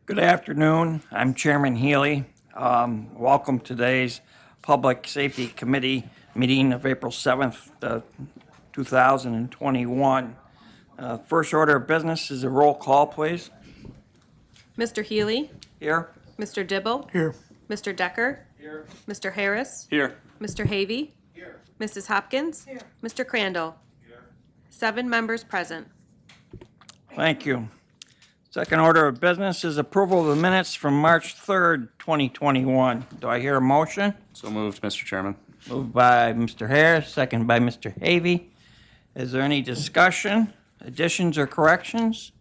Good afternoon. I'm Chairman Healy. Welcome to today's Public Safety Committee meeting of April 7th, 2021. First order of business is a roll call, please. Mr. Healy, Here? Mr. Dibble, Here. Mr. Decker, Here. Mr. Harris, Here. Mr. Havey, Here. Mrs. Hopkins, Mr. Crandall. 7 members present. Thank you. Second order of business is approval of the minutes from March 3rd, 2021. Do I hear a motion? So moved, Mr. Chairman. Moved by Mr. Harris, second by Mr. Havey. Is there any discussion, additions, or corrections?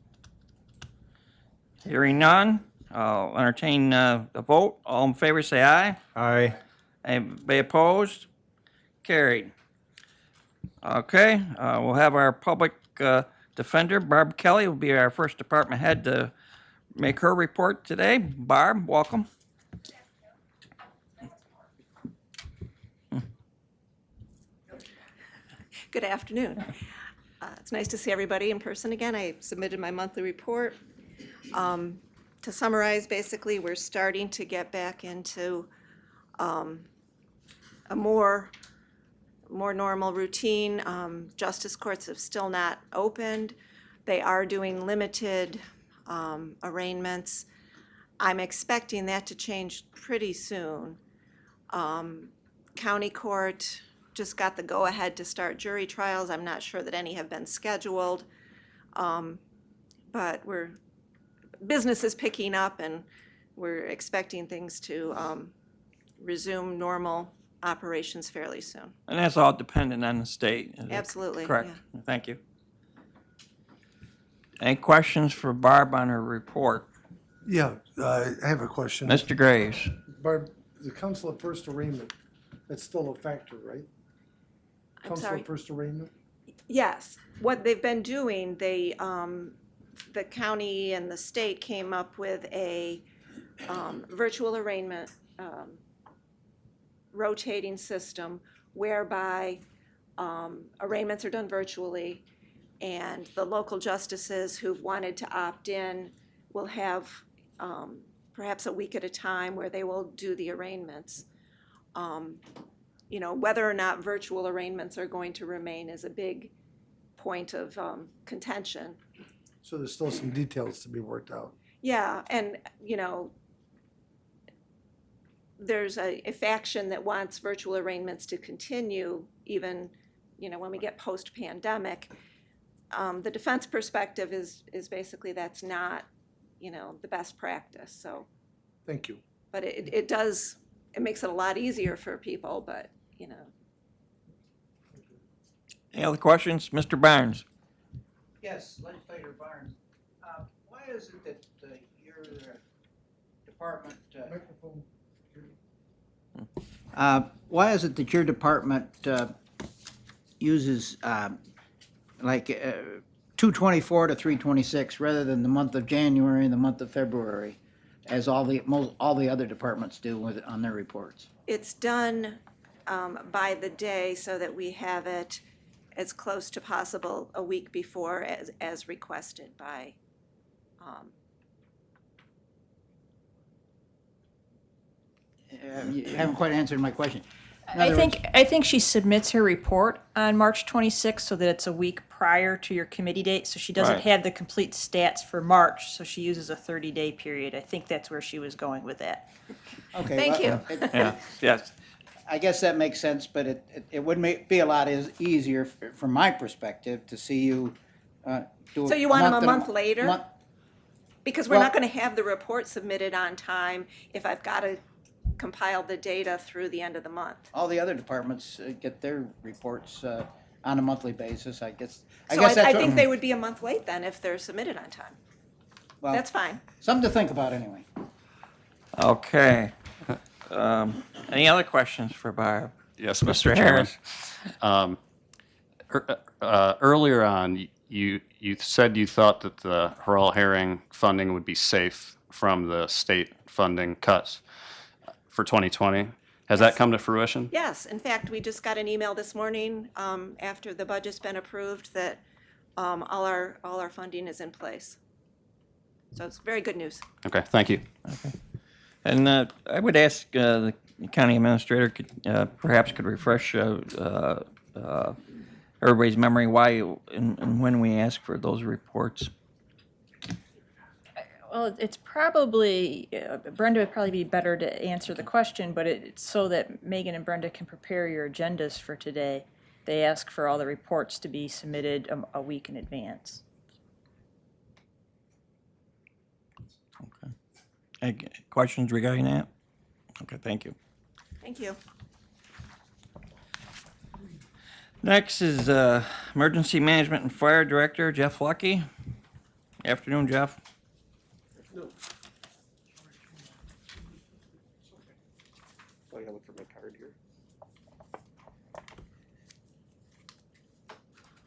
Hearing none, I'll entertain a vote. All in favor, say aye. Aye. Anybody opposed? Carried. Okay, we'll have our public defender, Barb Kelly, will be our first department head to make her report today. Barb, welcome. Good afternoon. It's nice to see everybody in person again. I submitted my monthly report. To summarize, basically, we're starting to get back into a more normal routine. Justice courts have still not opened. They are doing limited arraignments. I'm expecting that to change pretty soon. County court just got the go-ahead to start jury trials. I'm not sure that any have been scheduled. But business is picking up, and we're expecting things to resume normal operations fairly soon. And that's all dependent on the state. Is that Absolutely, correct. Thank you. Any questions for Barb on her report? Yeah, I have a question. Mr. Graves? Barb, the council of first arraignment, that's still a factor, right? I'm Council sorry. of first arraignment? Yes, what they've been doing, the county and the state came up with a virtual arraignment rotating system whereby arraignments are done virtually, and the local justices who've wanted to opt in will have perhaps a week at a time where they will do the arraignments. Whether or not virtual arraignments are going to remain is a big point of contention. So there's still some details to be worked out. Yeah, and, there's a faction that wants virtual arraignments to continue even, when we get post-pandemic. The defense perspective is basically that's not, the best practice, so. Thank you. But it makes it a lot easier for people, but, Any other questions? Mr. Barnes? Yes, Legislator Barnes. Why is it that your department, why is it that your department uses like 2/24 to 3/26 rather than the month of January and the month of February, as all the other departments do on their reports? it's done by the day so that we have it as close to possible a week before as requested by, You haven't quite answered my question. In I other words, think she submits her report on March 26th so that it's a week prior to your committee date, so she doesn't Right. have the complete stats for March, so she uses a 30-day period. I think that's where she was going with that. okay, Thank well, you. Yeah, yes. I guess that makes sense, but it would be a lot easier from my perspective to see you do. So you want them a and month later? month- because we're not Well- gonna have the report submitted on time if I've gotta compile the data through the end of the month. All the other departments get their reports on a monthly basis, I guess. So guess I that's think they would be a month late then if they're submitted on time. well, That's fine. something to think about anyway. Okay. Any other questions for Barb? Yes, Mr. Mr. Chairman. Harris? Earlier on, you said you thought that the Harrell Herring funding would be safe from the state funding cuts for 2020. Has that come to fruition? Yes, in fact, we just got an email this morning, after the budget's been approved, that all our funding is in place. So it's very good news. Okay, thank you. And I would ask the county administrator perhaps could refresh everybody's memory why and when we ask for those reports. Well, it's probably, Brenda would probably be better to answer the question, but it's so that Megan and Brenda can prepare your agendas for today. They ask for all the reports to be submitted a week in advance. Okay. Any questions regarding that? Okay, thank you. Thank you. Next is Emergency Management and Fire Director Jeff Lucky. Afternoon, Jeff. I gotta look for my card here.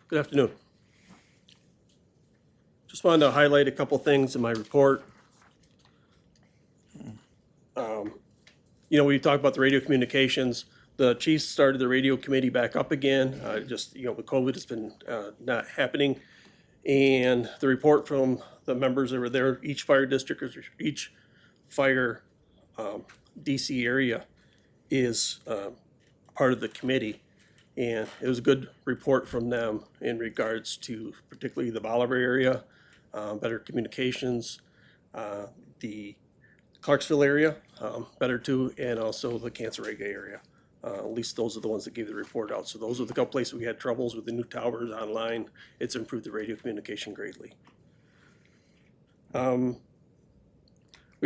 Good afternoon. Just wanted to highlight a couple things in my report. We talked about the radio communications. The chiefs started the radio committee back up again. With COVID, it's been not happening. And the report from the members that were there, each fire district, or each fire DC area is part of the committee. And it was a good report from them in regards to particularly the Bolivar area, better communications, the Clarksville area, better too, and also the Cancerega area. At least those are the ones that gave the report out. So those are the couple places we had troubles with the new towers online. It's improved the radio communication greatly. We've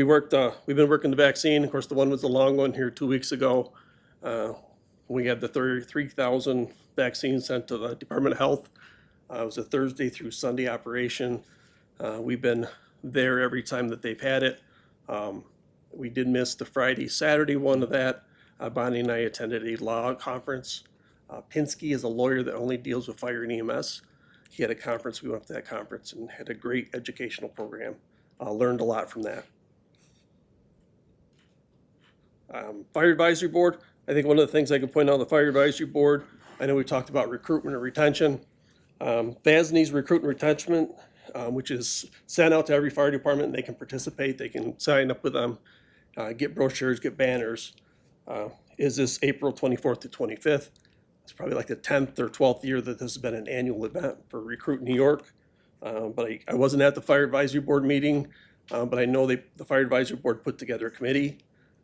been working the vaccine. Of course, the one was the long one here 2 weeks ago. We had the 33,000 vaccines sent to the Department of Health. It was a Thursday through Sunday operation. We've been there every time that they've had it. We did miss the Friday, Saturday one of that. Bonnie and I attended a law conference. Pinsky is a lawyer that only deals with fire and EMS. He had a conference. We went up to that conference and had a great educational program. Learned a lot from that. Fire Advisory Board. I think one of the things I can point out on the Fire Advisory Board, I know we talked about recruitment and retention. FASNY's recruitment and retention, which is sent out to every fire department. They can participate. They can sign up with them, get brochures, get banners. Is this April 24th to 25th? It's probably like the 10th or 12th year that this has been an annual event for Recruit New York. But I wasn't at the Fire Advisory Board meeting, but I know the Fire Advisory Board put together a committee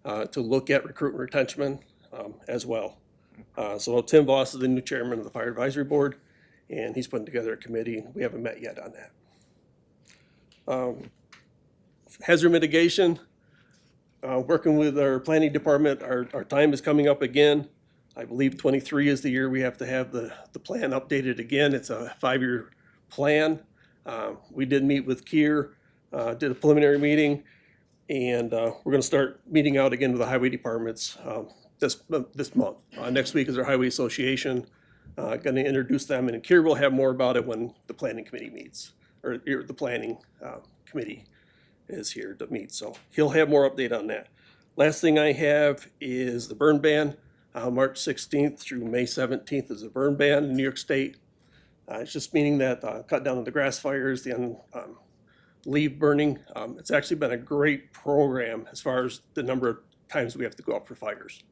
to look at recruitment retention as well. So Tim Voss is the new chairman of the Fire Advisory Board, and he's putting together a committee. We haven't met yet on that. Hazard mitigation, working with our planning department, our time is coming up again. I believe 23 is the year we have to have the plan updated again. It's a 5-year plan. We did meet with Kier, did a preliminary meeting, and we're going to start meeting out again with the highway departments this month. Next week is our Highway Association. Going to introduce them, and Kier will have more about it when the planning committee meets, or the planning committee is here to meet. So he'll have more update on that. Last thing I have is the burn ban. March 16th through May 17th is a burn ban in New York State. It's just meaning that cut down on the grass fires, the leaf burning. It's actually been a great program as far as the number of times we have to go out for fires.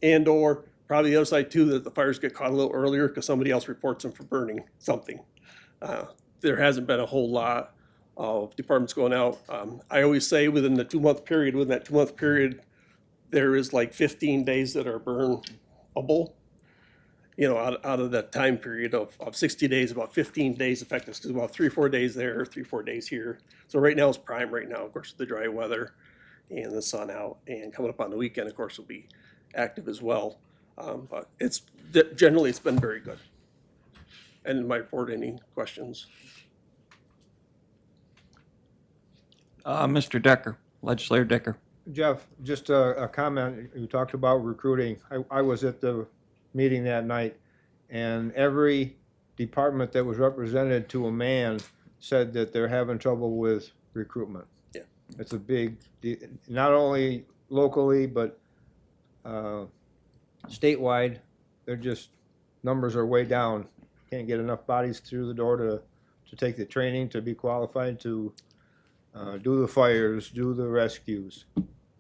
And or probably the other side too, that the fires get caught a little earlier because somebody else reports them for burning something. There hasn't been a whole lot of departments going out. I always say within that 2-month period, there is like 15 days that are burnable. Out of that time period of 60 days, about 15 days effective, because about 3 or 4 days there, 3 or 4 days here. So right now it's prime right now, of course, the dry weather and the sun out, and coming up on the weekend, of course, will be active as well. But generally it's been very good. And in my report, any questions? Mr. Decker, Legislator Decker. Jeff, just a comment. You talked about recruiting. I was at the meeting that night, and every department that was represented to a man said that they're having trouble with recruitment. Yeah. It's a big, not only locally, but statewide. They're just, numbers are way down. Can't get enough bodies through the door to take the training, to be qualified to do the fires, do the rescues.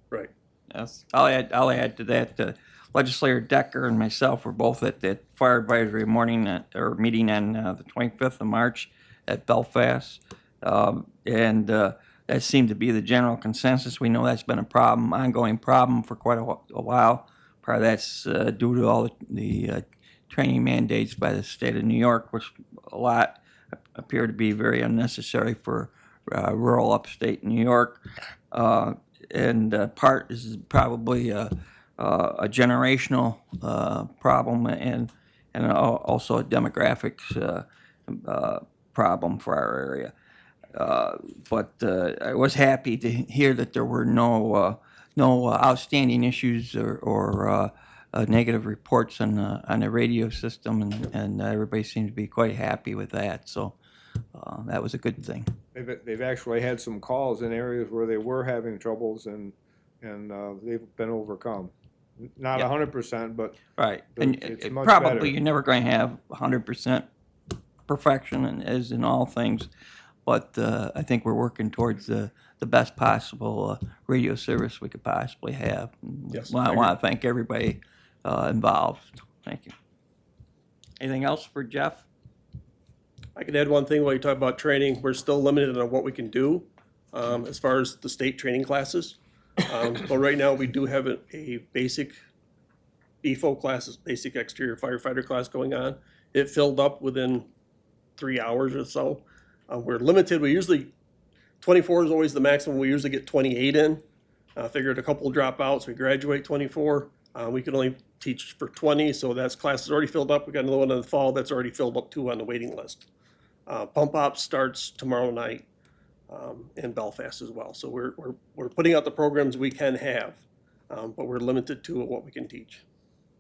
Right. Yes, I'll add to that, Legislator Decker and myself were both at that fire advisory meeting on the 25th of March at Belfast. And that seemed to be the general consensus. We know that's been a problem, ongoing problem for quite a while. Part of that's due to all the training mandates by the state of New York, which a lot appear to be very unnecessary for rural upstate New York. And part is probably a generational problem and also a demographics problem for our area. But I was happy to hear that there were no outstanding issues or negative reports on the radio system, and everybody seemed to be quite happy with that. So that was a good thing. They've actually had some calls in areas where they were having troubles, and they've been overcome. Not Yeah. 100%, but Right, But and it's much probably better. you're never going to have 100% perfection, as in all things. But I think we're working towards the best possible radio service we could possibly have. Yes, Well, I I want to thank everybody involved. Thank you. Anything else for Jeff? I could add one thing while you talk about training. We're still limited on what we can do as far as the state training classes. But right now, we do have a basic BFO class, basic exterior firefighter class going on. It filled up within 3 hours or so. We're limited. We usually, 24 is always the maximum. We usually get 28 in. Figured a couple dropouts. We graduate 24. We can only teach for 20, so that's class is already filled up. We got another one in the fall that's already filled up too on the waiting list. Pump Op starts tomorrow night in Belfast as well. So we're putting out the programs we can have, but we're limited to what we can teach,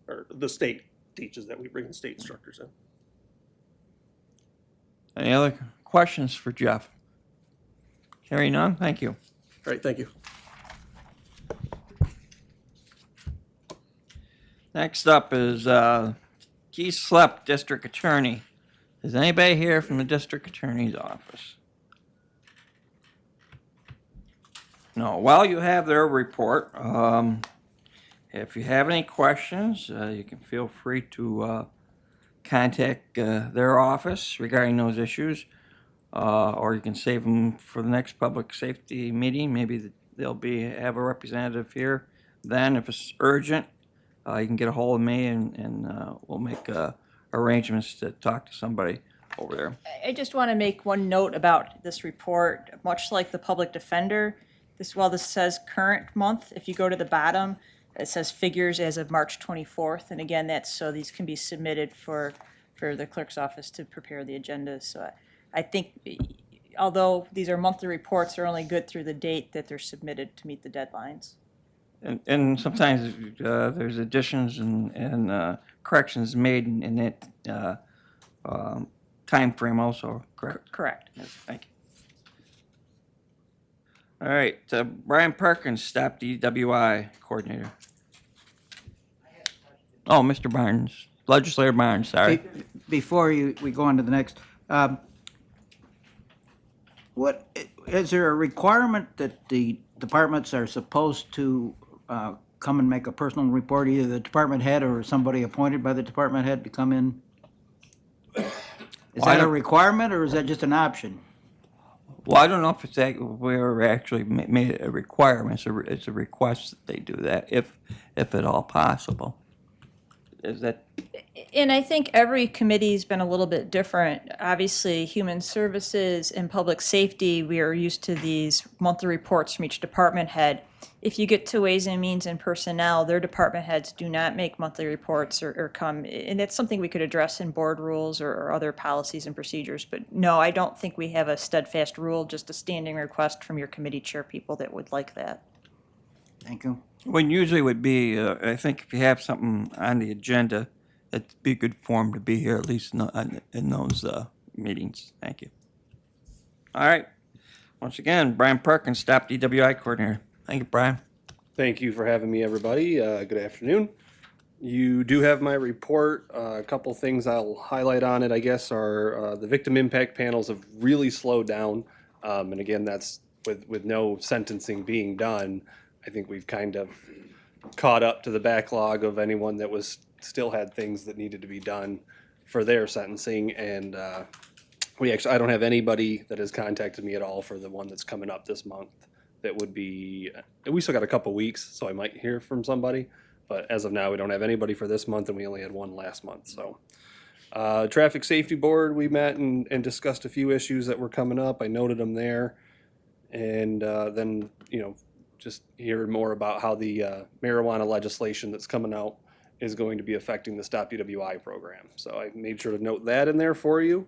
or the state teaches that we bring the state instructors in. Any other questions for Jeff? Hearing none, thank you. All right, thank you. Next up is Keith Slepp, District Attorney. Is anybody here from the District Attorney's office? No. Well, you have their report. If you have any questions, you can feel free to contact their office regarding those issues, or you can save them for the next public safety meeting. Maybe they'll have a representative here. Then, if it's urgent, you can get a hold of me, and we'll make arrangements to talk to somebody over there. I just want to make one note about this report. Much like the public defender, while this says current month, if you go to the bottom, it says figures as of March 24th. And again, that's so these can be submitted for the clerk's office to prepare the agenda. So I think, although these are monthly reports, they're only good through the date that they're submitted to meet the deadlines. And sometimes there's additions and corrections made in that time frame also, correct? Correct. Yes, thank you. All right, Brian Perkins, Stop DWI Coordinator. Oh, Mr. Barnes, Legislator Barnes, sorry. Before we go on to the next, what, is there a requirement that the departments are supposed to come and make a personal report, either the department head or somebody appointed by the department head to come in? Is that a requirement, or is that just an option? Well, I don't know if we're actually made it a requirement. It's a request that they do that, if at all possible. Is that? And I think every committee's been a little bit different. Obviously, Human Services and Public Safety, we are used to these monthly reports from each department head. If you get to Ways and Means and Personnel, their department heads do not make monthly reports or come, and it's something we could address in board rules or other policies and procedures. But no, I don't think we have a steadfast rule, just a standing request from your committee chair people that would like that. Thank you. Well, usually would be, I think if you have something on the agenda, it'd be a good form to be here, at least in those meetings. Thank you. All right. Once again, Brian Perkins, Stop DWI Coordinator. Thank you, Brian. Thank you for having me, everybody. Good afternoon. You do have my report. A couple things I'll highlight on it, I guess, are the victim impact panels have really slowed down. And again, that's with no sentencing being done, I think we've kind of caught up to the backlog of anyone that was still had things that needed to be done for their sentencing. And I don't have anybody that has contacted me at all for the one that's coming up this month. That would be, we still got a couple weeks, so I might hear from somebody. But as of now, we don't have anybody for this month, and we only had one last month. So, Traffic Safety Board, we met and discussed a few issues that were coming up. I noted them there, and then just hear more about how the marijuana legislation that's coming out is going to be affecting the Stop DWI program. So I made sure to note that in there for you.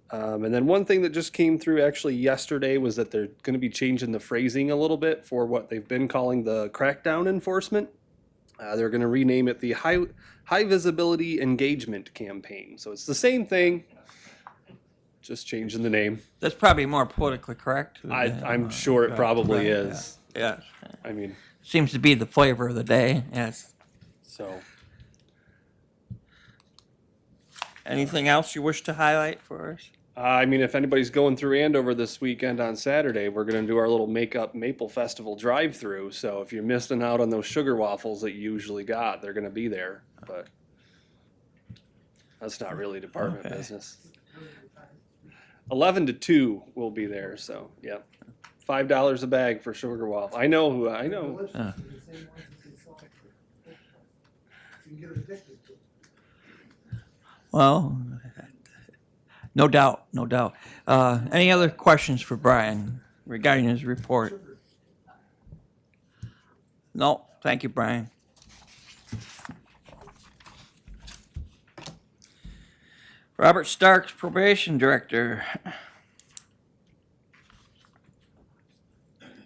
And then one thing that just came through actually yesterday was that they're going to be changing the phrasing a little bit for what they've been calling the crackdown enforcement. They're going to rename it the high visibility engagement campaign. So it's the same thing, just changing the name. That's probably more politically correct. I'm sure it probably right, is. Yes. I mean, Seems to be the flavor of the day, yes. so Anything else you wish to highlight for us? I mean, if anybody's going through Andover this weekend on Saturday, we're going to do our little Makeup Maple Festival drive-through. So if you're missing out on those sugar waffles that you usually got, they're going to be there. But that's not really department Okay. business. 11 to 2 will be there. So yeah, $5 a bag for sugar waffle. I know. Delicious. They're the same ones that they sell. You can get addicted to it. Well, no doubt, no doubt. Any other questions for Brian regarding his report? No, thank you, Brian. Robert Starks, Probation Director.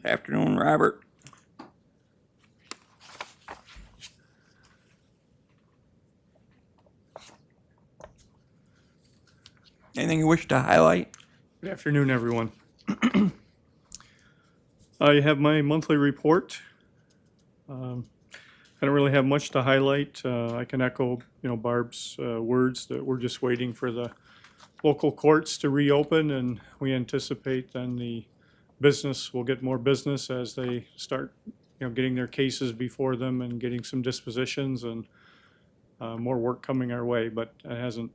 Afternoon, Robert. Anything you wish to highlight? Good afternoon, everyone. I have my monthly report. I don't really have much to highlight. I can echo, Barb's words that we're just waiting for the local courts to reopen, and we anticipate then the business will get more business as they start, getting their cases before them and getting some dispositions and more work coming our way, but it hasn't,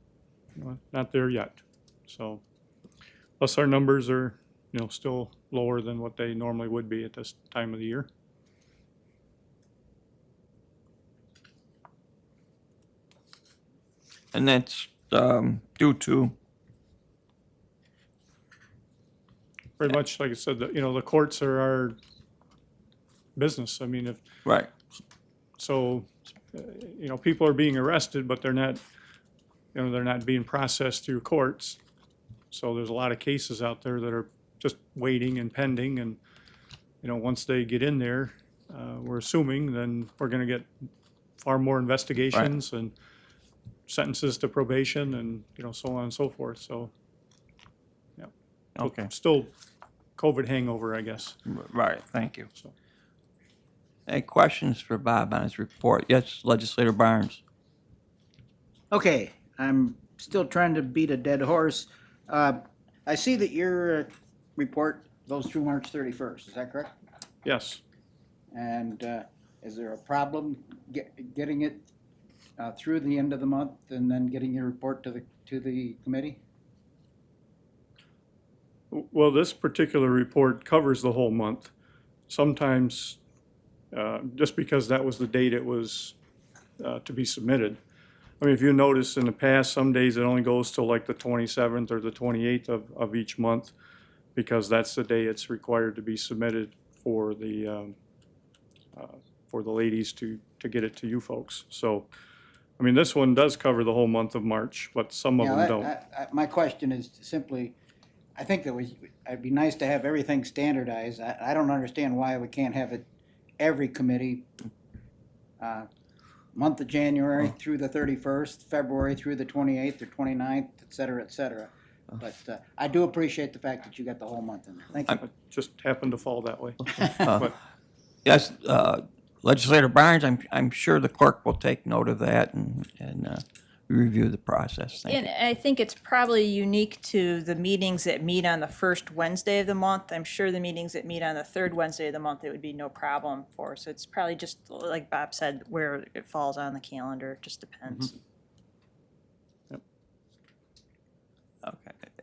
not there yet. So, plus our numbers are, still lower than what they normally would be at this time of the year. And that's due to, Very much, like I said, the courts are our business. I mean, right, people are being arrested, but they're not, they're not being processed through courts. So there's a lot of cases out there that are just waiting and pending, and, once they get in there, we're assuming then we're gonna get far more investigations and sentences to probation and, so on and so forth, so. Yeah. So okay, still COVID hangover, I guess. right, thank you. So. Any questions for Bob on his report? Yes, Legislator Barnes. Okay, I'm still trying to beat a dead horse. I see that your report goes through March 31st, is that correct? Yes. And is there a problem getting it through the end of the month and then getting your report to the committee? Well, this particular report covers the whole month. Sometimes, just because that was the date it was to be submitted. I mean, if you notice in the past, some days it only goes till like the 27th or the 28th of each month, because that's the day it's required to be submitted for the ladies to get it to you folks. So, I mean, this one does cover the whole month of March, but some of them don't. My question is simply, I think that it'd be nice to have everything standardized. I don't understand why we can't have it every committee, month of January through the 31st, February through the 28th or 29th, et cetera, But I do appreciate the fact that you got the whole month in there. Thank you. It just happened to fall that way. Yes, Legislator Barnes, I'm sure the clerk will take note of that and review the process. Thank And you. I think it's probably unique to the meetings that meet on the first Wednesday of the month. I'm sure the meetings that meet on the third Wednesday of the month, it would be no problem for. So it's probably just, like Bob said, where it falls on the calendar. It just depends. Okay.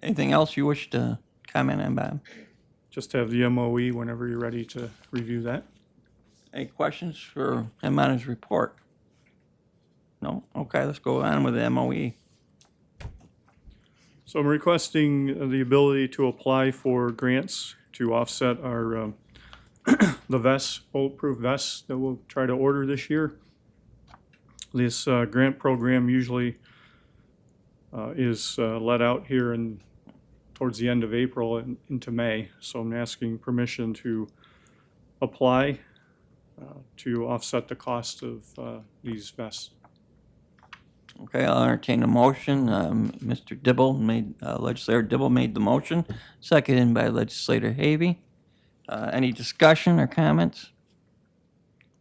Anything else you wish to comment on, Bob? Just have the MOE whenever you're ready to review that. Any questions for him on his report? No? Okay, let's go on with the MOE. So I'm requesting the ability to apply for grants to offset our, the vests, bulletproof vests that we'll try to order this year. This grant program usually is let out here towards the end of April and into May. So I'm asking permission to apply to offset the cost of these vests. Okay, I'll entertain a motion. Mr. Dibble made, Legislator Dibble made the motion, seconded by Legislator Havey. Any discussion or comments?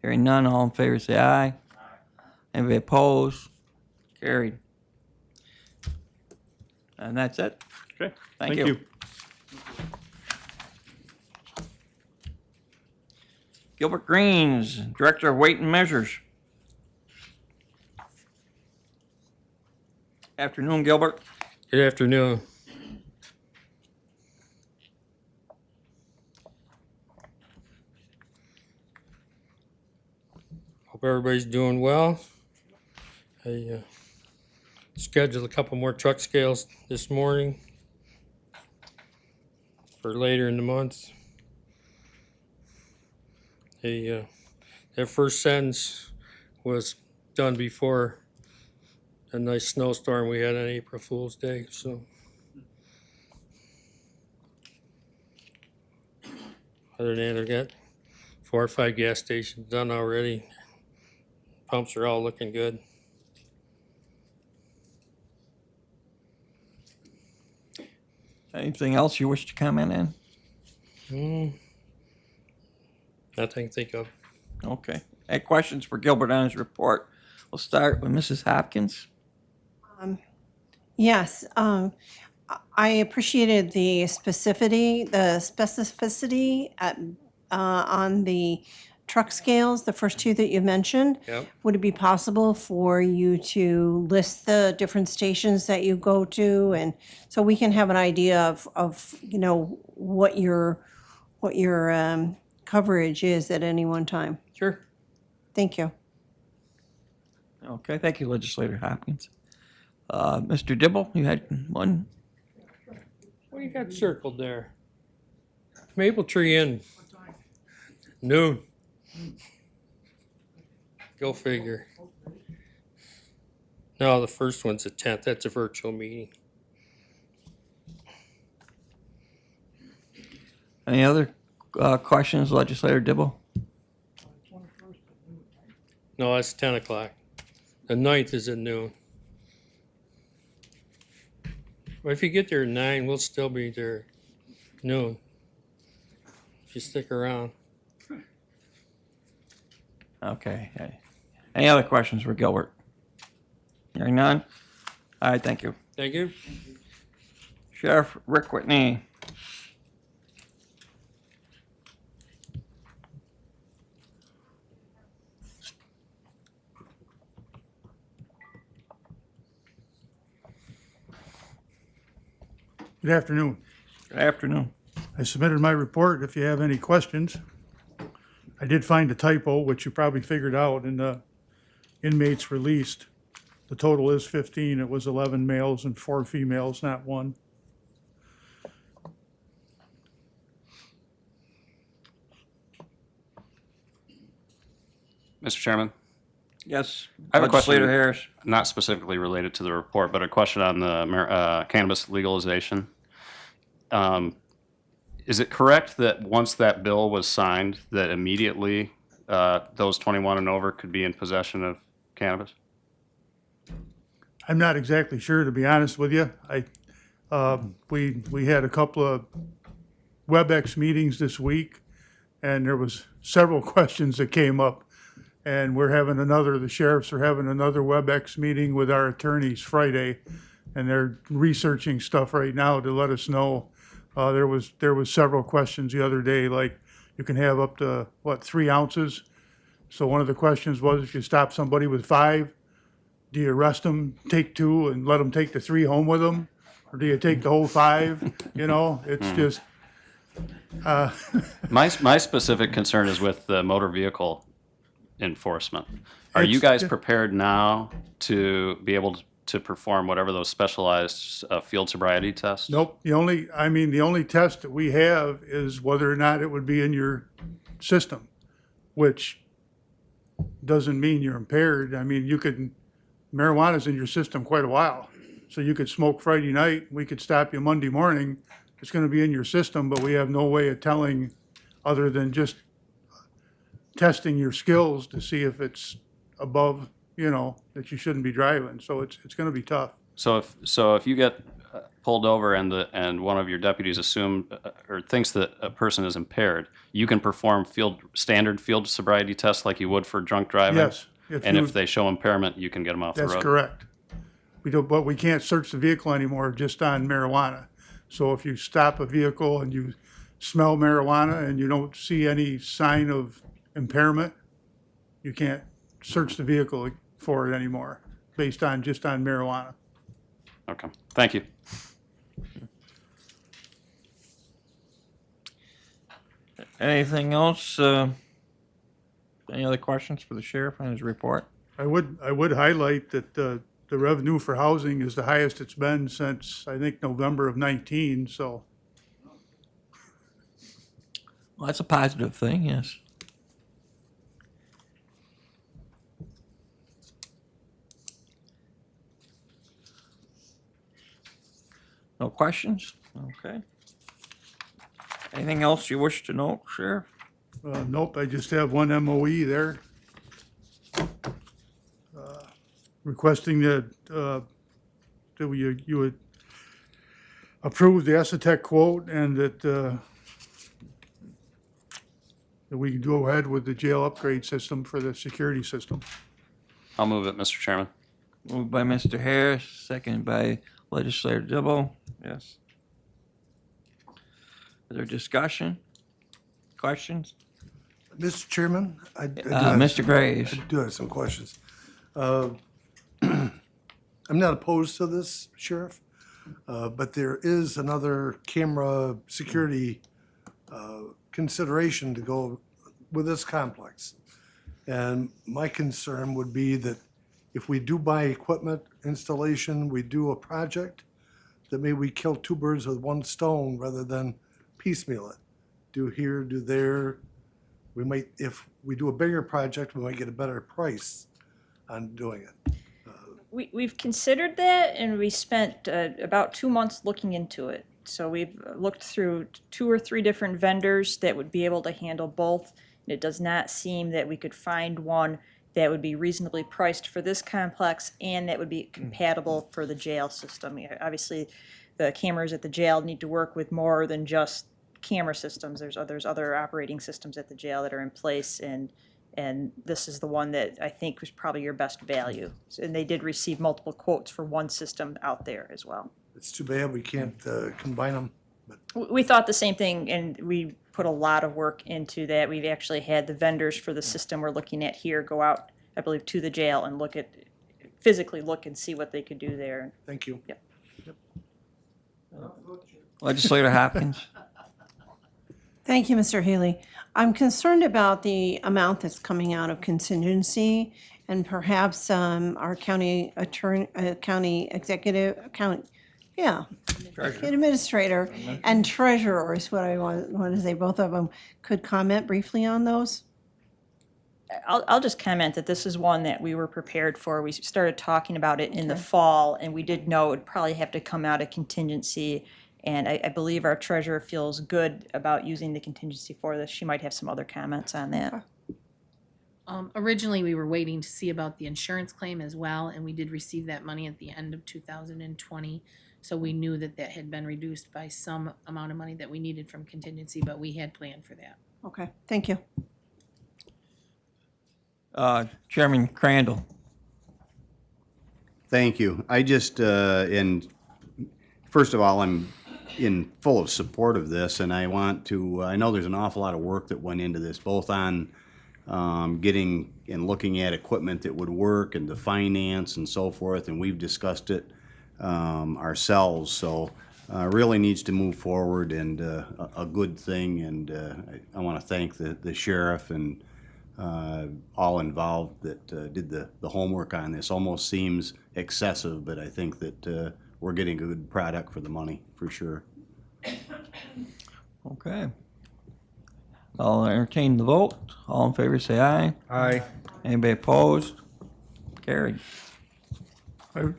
Hearing none, all in favor say aye. Anybody opposed? Carried. And that's it. Okay, Thank you. Gilbert Greens, Director of Weight and Measures. Afternoon, Gilbert. Good afternoon. Hope everybody's doing well. I scheduled a couple more truck scales this morning for later in the month. That first sentence was done before a nice snowstorm we had on April Fool's Day, so. Other than that, I've got 4 or 5 gas stations done already. Pumps are all looking good. Anything else you wish to comment on? Nothing to think of. Okay. Any questions for Gilbert on his report? We'll start with Mrs. Hopkins. Yes, I appreciated the specificity on the truck scales, the first 2 that you mentioned. Yep. Would it be possible for you to list the different stations that you go to, and so we can have an idea of what your coverage is at any one time? Sure. Thank you. Okay, thank you, Legislator Hopkins. Mr. Dibble, you had one? What do you got circled there? Maple Tree Inn. Noon. Go figure. No, the first one's the 10th. That's a virtual meeting. Any other questions, Legislator Dibble? No, that's 10 o'clock. The 9th is at noon. Well, if you get there at 9, we'll still be there noon. If you stick around. Okay. Any other questions for Gilbert? Hearing none? All right, thank you. Thank you. Sheriff Rick Whitney. Good afternoon. Good afternoon. I submitted my report if you have any questions. I did find a typo, which you probably figured out in the inmates released. The total is 15. It was 11 males and 4 females, not 1. Mr. Chairman, Yes, I have a question. Legislator Harris. not specifically related to the report, but a question on the cannabis legalization. Is it correct that once that bill was signed, that immediately those 21 and over could be in possession of cannabis? I'm not exactly sure, to be honest with you. We had a couple of WebEx meetings this week, and there was several questions that came up. And the sheriffs are having another WebEx meeting with our attorneys Friday, and they're researching stuff right now to let us know. There was several questions the other day, like you can have up to, 3 ounces? So one of the questions was, if you stop somebody with 5, do you arrest them, take 2, and let them take the 3 home with them? Or do you take the whole 5? You know, it's just, My specific concern is with the motor vehicle enforcement. Are you It's- guys prepared now to be able to perform whatever those specialized field sobriety tests? nope, the only test that we have is whether or not it would be in your system, which doesn't mean you're impaired. I mean, marijuana's in your system quite a while. So you could smoke Friday night, we could stop you Monday morning, it's gonna be in your system, but we have no way of telling, other than just testing your skills to see if it's above, that you shouldn't be driving. So it's gonna be tough. So if you get pulled over and one of your deputies or thinks that a person is impaired, you can perform standard field sobriety tests like you would for drunk driving? Yes. And if they show impairment, you can get them off the road? That's correct. But we can't search the vehicle anymore just on marijuana. So if you stop a vehicle and you smell marijuana and you don't see any sign of impairment, you can't search the vehicle for it anymore, just on marijuana. Okay, thank you. Anything else? Any other questions for the sheriff on his report? I would highlight that the revenue for housing is the highest it's been since, I think, November of 19, so. Well, that's a positive thing, yes. No questions? Okay. Anything else you wish to note, Sheriff? Nope, I just have one MOE there. Requesting that you would approve the Esotec quote and that we can go ahead with the jail upgrade system for the security system. I'll move it, Mr. Chairman. Moved by Mr. Harris, seconded by Legislator Dibble. Yes. Is there discussion? Questions? Mr. Chairman, I do Mr. Graves. I do have some questions. I'm not opposed to this, Sheriff, but there is another camera security consideration to go with this complex. And my concern would be that if we do buy equipment, installation, we do a project, that maybe we kill 2 birds with 1 stone rather than piecemeal it. Do here, do there. We might, if we do a bigger project, we might get a better price on doing it. We've considered that, and we spent about 2 months looking into it. So we've looked through 2 or 3 different vendors that would be able to handle both. And it does not seem that we could find one that would be reasonably priced for this complex and that would be compatible for the jail system. Obviously, the cameras at the jail need to work with more than just camera systems. There's other operating systems at the jail that are in place, and this is the one that I think was probably your best value. And they did receive multiple quotes for one system out there as well. It's too bad we can't combine them. We thought the same thing, and we put a lot of work into that. We've actually had the vendors for the system we're looking at here go out, I believe, to the jail and physically look and see what they could do there. Thank you. Yep. Legislator Hopkins? Thank you, Mr. Haley. I'm concerned about the amount that's coming out of contingency, and perhaps our county attorney, county executive, administrator and treasurer is what I want to say. Both of them could comment briefly on those. I'll just comment that this is one that we were prepared for. We started talking about it in the fall, and we did know it would probably have to come out of contingency. And I believe our treasurer feels good about using the contingency for this. She might have some other comments on that. Originally, we were waiting to see about the insurance claim as well, and we did receive that money at the end of 2020. So we knew that that had been reduced by some amount of money that we needed from contingency, but we had planned for that. Okay, thank you. Chairman Crandall. Thank you. I just, and first of all, I'm in full of support of this, and I want to, I know there's an awful lot of work that went into this, both on getting and looking at equipment that would work and the finance and so forth, and we've discussed it ourselves, so really needs to move forward, and a good thing, and I want to thank the sheriff and all involved that did the homework on this. Almost seems excessive, but I think that we're getting a good product for the money, for sure. Okay. I'll entertain the vote. All in favor, say aye. Aye. Anybody opposed? Carried.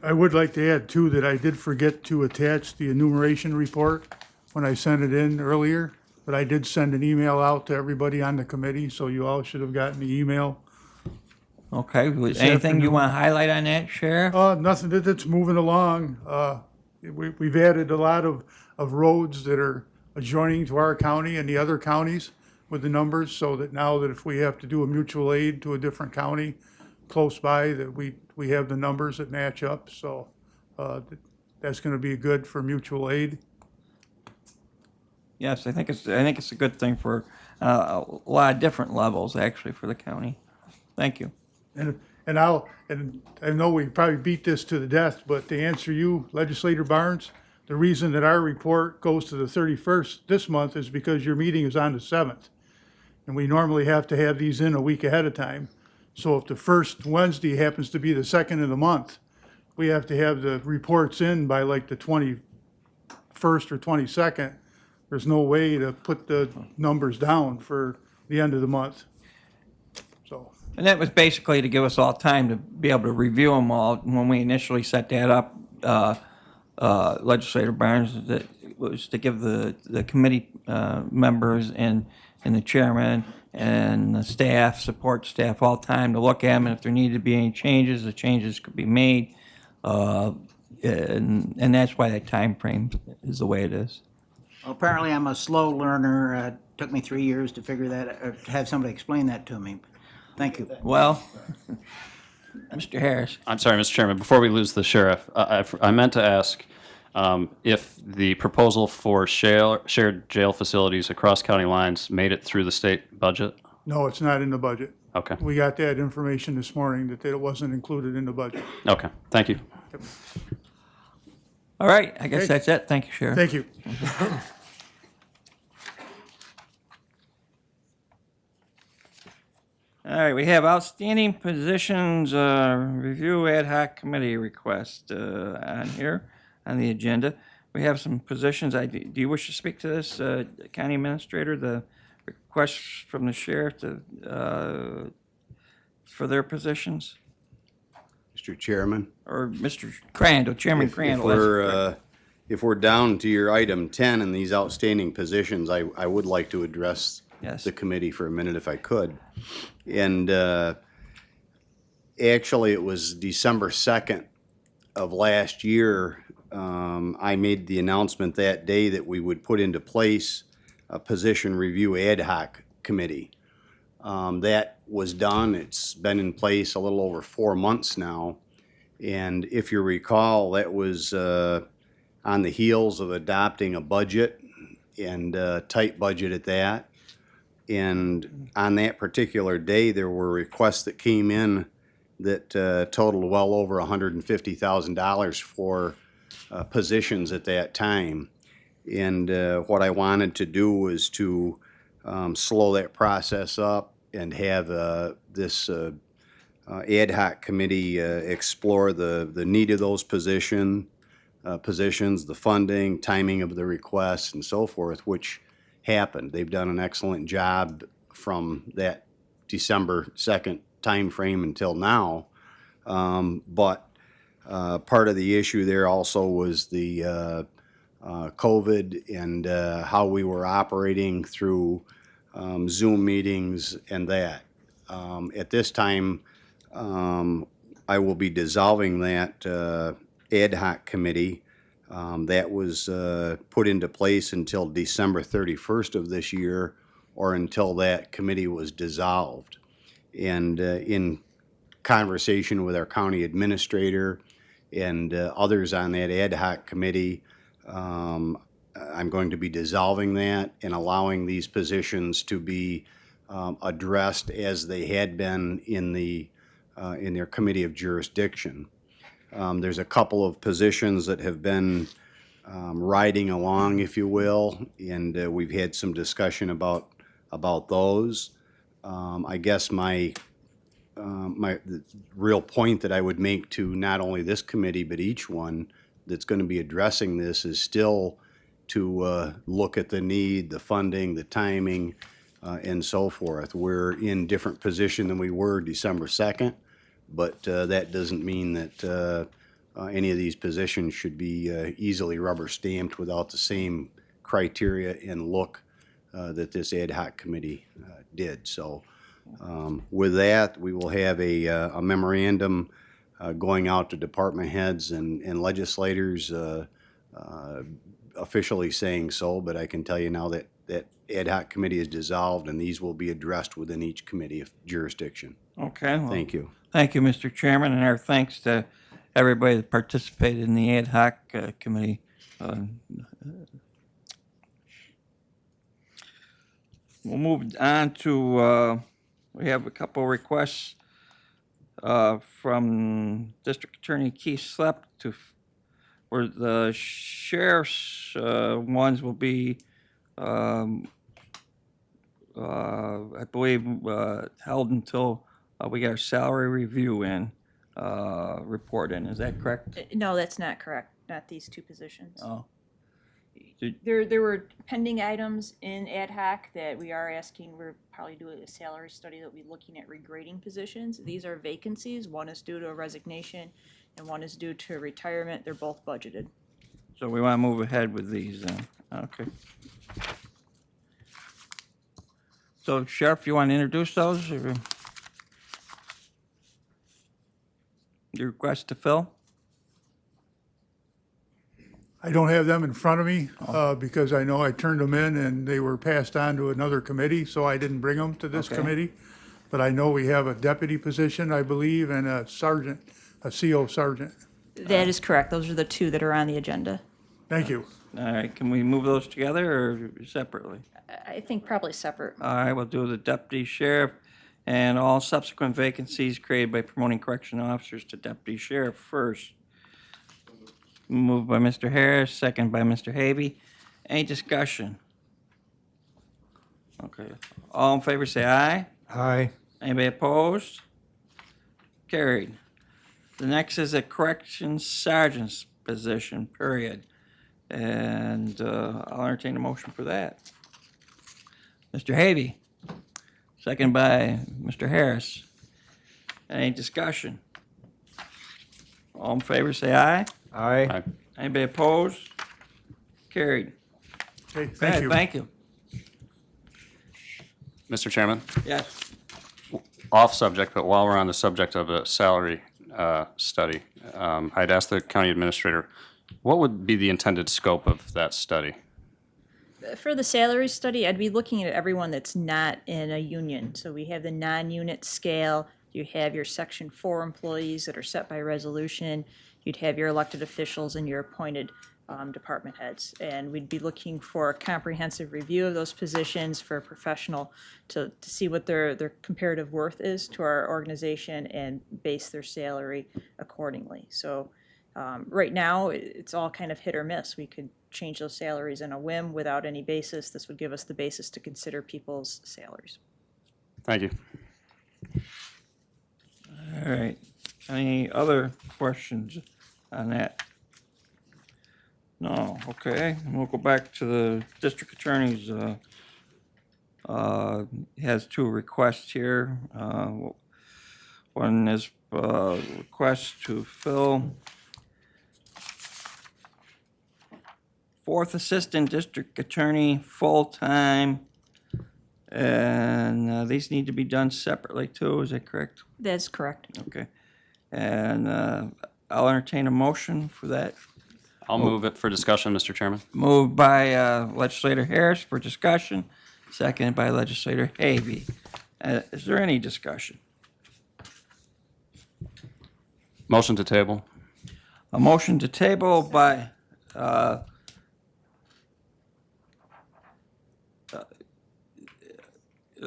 I would like to add too that I did forget to attach the enumeration report when I sent it in earlier, but I did send an email out to everybody on the committee, so you all should have gotten the email. Okay, was This anything you afternoon. want to highlight on that, Sheriff? Nothing, it's moving along. We've added a lot of roads that are adjoining to our county and the other counties with the numbers, so that now that if we have to do a mutual aid to a different county close by, that we have the numbers that match up, so that's gonna be good for mutual aid. Yes, I think it's a good thing for a lot of different levels, actually, for the county. Thank you. And I know we probably beat this to the death, but to answer you, Legislator Barnes, the reason that our report goes to the 31st this month is because your meeting is on the 7th. And we normally have to have these in a week ahead of time. So if the first Wednesday happens to be the second of the month, we have to have the reports in by like the 21st or 22nd. There's no way to put the numbers down for the end of the month. So. And that was basically to give us all time to be able to review them all. When we initially set that up, Legislator Barnes, that was to give the committee members and the chairman and the staff, support staff, all time to look at them, and if there needed to be any changes, the changes could be made. And that's why that time frame is the way it is. Well, apparently I'm a slow learner. It took me 3 years to figure that, or to have somebody explain that to me. Thank you. Well, Mr. Harris. I'm sorry, Mr. Chairman, before we lose the sheriff, I meant to ask if the proposal for shared jail facilities across county lines made it through the state budget? No, it's not in the budget. Okay, We got that information this morning that it wasn't included in the budget. okay, thank you. All right, I guess Okay. that's it. Thank you, Sheriff. Thank you. All right, we have outstanding positions, review ad hoc committee request on here, on the agenda. We have some positions. Do you wish to speak to this, County Administrator, the request from the sheriff to, for their positions? Mr. Chairman? Or Mr. Crandall, Chairman Crandall. that's correct. If we're down to your item 10 and these outstanding positions, I would like to address Yes. the committee for a minute if I could. And actually, it was December 2nd of last year, I made the announcement that day that we would put into place a position review ad hoc committee. That was done. It's been in place a little over 4 months now. And if you recall, that was on the heels of adopting a budget, and a tight budget at that. And on that particular day, there were requests that came in that totaled well over $150,000 for positions at that time. And what I wanted to do was to slow that process up and have this ad hoc committee explore the need of those positions, the funding, timing of the requests, and so forth, which happened. They've done an excellent job from that December 2nd timeframe until now. But part of the issue there also was the COVID and how we were operating through Zoom meetings and that. At this time, I will be dissolving that ad hoc committee. That was put into place until December 31st of this year, or until that committee was dissolved. And in conversation with our county administrator and others on that ad hoc committee, I'm going to be dissolving that and allowing these positions to be addressed as they had been in their committee of jurisdiction. There's a couple of positions that have been riding along, if you will, and we've had some discussion about those. I guess the real point that I would make to not only this committee but each one that's going to be addressing this is still to look at the need, the funding, the timing, and so forth. We're in different position than we were December 2nd, but that doesn't mean that any of these positions should be easily rubber stamped without the same criteria and look that this ad hoc committee did. So with that, we will have a memorandum going out to department heads and legislators officially saying so, but I can tell you now that that ad hoc committee is dissolved and these will be addressed within each committee of jurisdiction. Okay. Well, Thank you. Thank you, Mr. Chairman, and our thanks to everybody that participated in the ad hoc committee. We'll move on to, we have a couple requests from District Attorney Keith Slepp where the sheriff's ones will be, I believe, held until we get our salary review report in. Is that correct? No, that's not correct. Not these two positions. Oh. There were pending items in ad hoc that we are asking, we're probably doing a salary study that we'll be looking at regrading positions. These are vacancies. One is due to a resignation and one is due to retirement. They're both budgeted. So we want to move ahead with these then. Okay. So Sheriff, you want to introduce those or your request to fill? I don't have them in front of me, because I know I turned them in and they were passed on to another committee, so I didn't bring them to this Okay. committee. But I know we have a deputy position, I believe, and a sergeant, a CO sergeant. That is correct. Those are the two that are on the agenda. Thank you. All right, can we move those together or separately? I think probably separate. All right, we'll do the deputy sheriff and all subsequent vacancies created by promoting correctional officers to deputy sheriff first. Moved by Mr. Harris, second by Mr. Havy. Any discussion? Okay, all in favor say aye. Aye. Anybody opposed? Carried. The next is a corrections sergeant's position, period. And I'll entertain a motion for that. Mr. Havy, second by Mr. Harris. Any discussion? All in favor, say aye. Aye. Anybody opposed? Carried. Okay, thank you. Thank you. Mr. Chairman, Yes. off subject, but while we're on the subject of a salary study, I'd ask the county administrator, what would be the intended scope of that study? For the salary study, I'd be looking at everyone that's not in a union. So we have the non-unit scale. You have your Section 4 employees that are set by resolution. You'd have your elected officials and your appointed department heads. And we'd be looking for a comprehensive review of those positions for a professional to see what their comparative worth is to our organization and base their salary accordingly. So right now, it's all kind of hit or miss. We could change those salaries in a whim without any basis. This would give us the basis to consider people's salaries. Thank you. All right. Any other questions on that? No, okay. We'll go back to the district attorney's, has two requests here. One is request to fill fourth assistant district attorney full-time. And these need to be done separately too, is that correct? That's correct. Okay. And I'll entertain a motion for that. I'll move it for discussion, Mr. Chairman. Moved by Legislator Harris for discussion, seconded by Legislator Havy. Is there any discussion? Motion to table. A motion to table by, let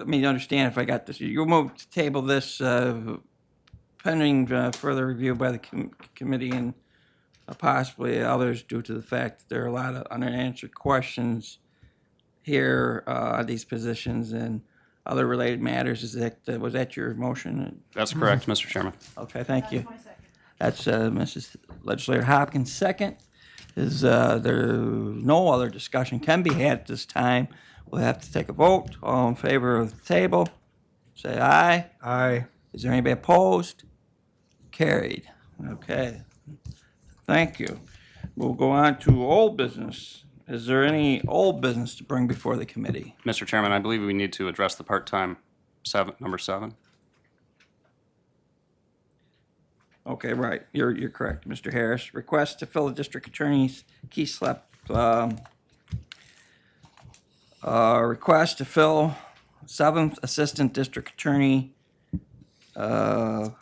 me understand if I got this. You move to table this pending further review by the committee and possibly others due to the fact that there are a lot of unanswered questions here on these positions and other related matters. Is that, was that your motion? That's correct, Mr. Chairman. Okay, thank you. That's Mrs. Legislator Hopkins' second. Is there no other discussion can be had at this time? We'll have to take a vote. All in favor of the table, say aye. Aye. Is there anybody opposed? Carried. Okay. Thank you. We'll go on to old business. Is there any old business to bring before the committee? Mr. Chairman, I believe we need to address the part-time number 7. Okay, right. You're correct, Mr. Harris. Request to fill the district attorney's key slip. Request to fill 7th assistant district attorney. Part-time,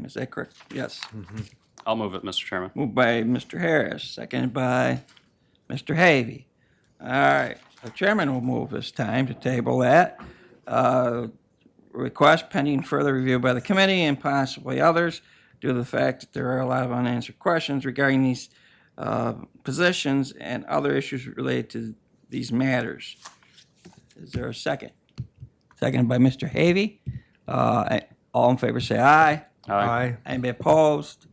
is that correct? Yes. I'll move it, Mr. Chairman. Moved by Mr. Harris, seconded by Mr. Havey. All right, the chairman will move this time to table that. Request pending further review by the committee and possibly others due to the fact that there are a lot of unanswered questions regarding these positions and other issues related to these matters. Is there a second? Seconded by Mr. Havey. All in favor say aye. Aye. Anybody opposed?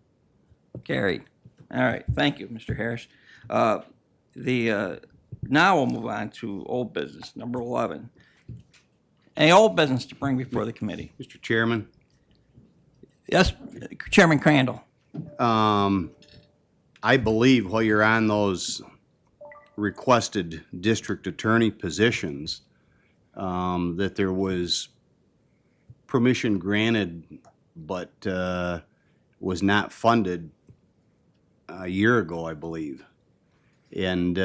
Carried. All right, thank you, Mr. Harris. Now we'll move on to old business, number 11. Any old business to bring before the committee? Mr. Chairman, Yes, Chairman Crandall. I believe while you're on those requested district attorney positions, that there was permission granted, but was not funded a year ago, I believe. And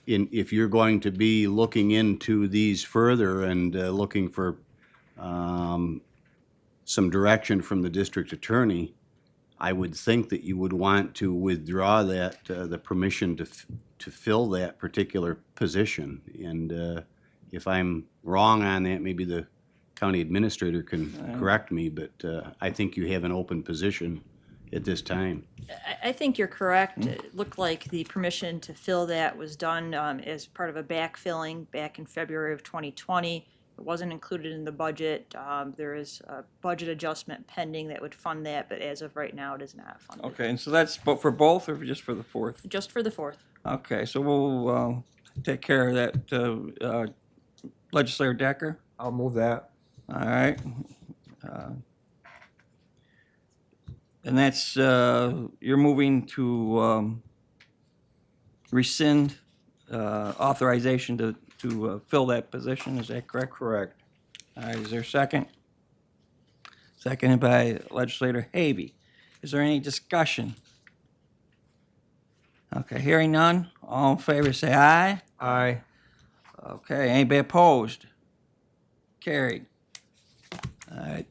if you're going to be looking into these further and looking for some direction from the district attorney, I would think that you would want to withdraw that, the permission to fill that particular position. And if I'm wrong on that, maybe the county administrator can correct me, but I think you have an open position at this time. I think you're correct. It looked like the permission to fill that was done as part of a backfilling back in February of 2020. It wasn't included in the budget. There is a budget adjustment pending that would fund that, but as of right now, it is not funded. Okay, and so that's for both or just for the 4th? Just for the 4th. Okay, so we'll take care of that. Legislator Decker? I'll move that. All right. And that's, you're moving to rescind authorization to fill that position, is that correct? Correct. All right, is there a second? Seconded by Legislator Havey. Is there any discussion? Okay, hearing none, all in favor say aye. Aye. Okay, anybody opposed? Carried. All right,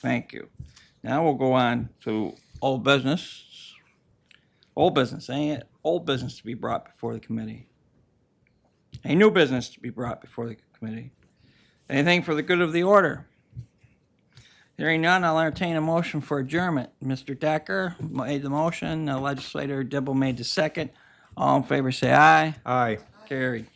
thank you. Now we'll go on to old business. Old business, any old business to be brought before the committee? Any new business to be brought before the committee? Anything for the good of the order? Hearing none, I'll entertain a motion for adjournment. Mr. Decker made the motion, Legislator Dibble made the second. All in favor say aye. Aye. Carried.